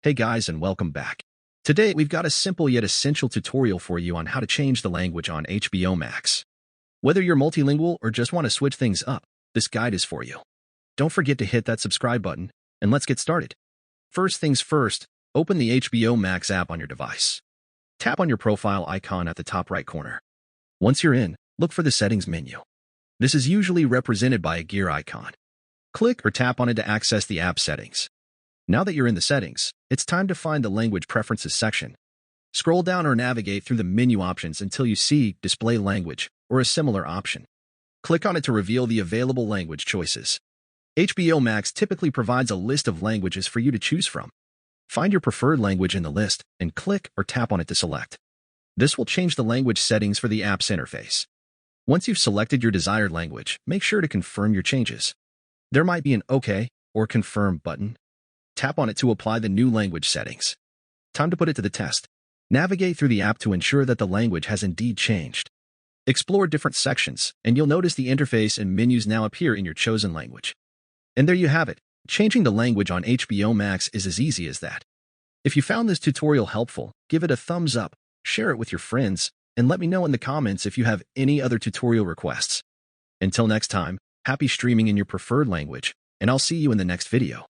Hey guys, and welcome back. Today we've got a simple yet essential tutorial for you on how to change the language on HBO Max. Whether you're multilingual or just want to switch things up, this guide is for you. Don't forget to hit that subscribe button, and let's get started. First things first, open the HBO Max app on your device. Tap on your profile icon at the top right corner. Once you're in, look for the settings menu. This is usually represented by a gear icon. Click or tap on it to access the app settings. Now that you're in the settings, it's time to find the Language Preferences section. Scroll down or navigate through the menu options until you see Display Language or a similar option. Click on it to reveal the available language choices. HBO Max typically provides a list of languages for you to choose from. Find your preferred language in the list and click or tap on it to select. This will change the language settings for the app's interface. Once you've selected your desired language, make sure to confirm your changes. There might be an OK or Confirm button. Tap on it to apply the new language settings. Time to put it to the test. Navigate through the app to ensure that the language has indeed changed. Explore different sections, and you'll notice the interface and menus now appear in your chosen language. And there you have it. Changing the language on HBO Max is as easy as that. If you found this tutorial helpful, give it a thumbs up, share it with your friends, and let me know in the comments if you have any other tutorial requests. Until next time, happy streaming in your preferred language, and I'll see you in the next video.